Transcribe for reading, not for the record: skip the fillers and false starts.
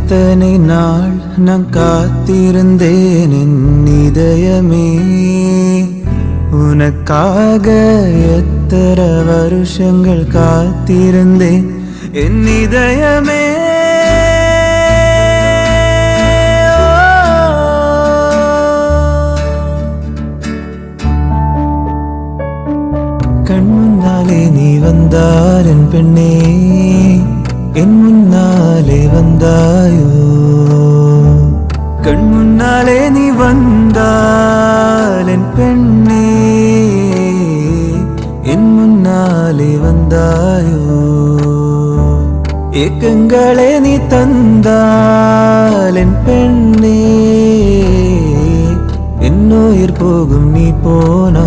எத்தனை நாள் நான் காத்திருந்தேன் என் இதயமே உனக்காக. எத்தனை வருஷங்கள் காத்திருந்தேன் என் இதயமே. கண் முன்னாலே நீ வந்தால் என் பெண்ணே, என் முன்னாலே வந்தாயோ. கண் முன்னாலே நீ வந்தால் என் பெண்ணே, என் முன்னாலே வந்தாயோ. ஏக்கங்களே நீ தந்தால் என் பெண்ணே, என் உயிர் போகும் நீ போனா.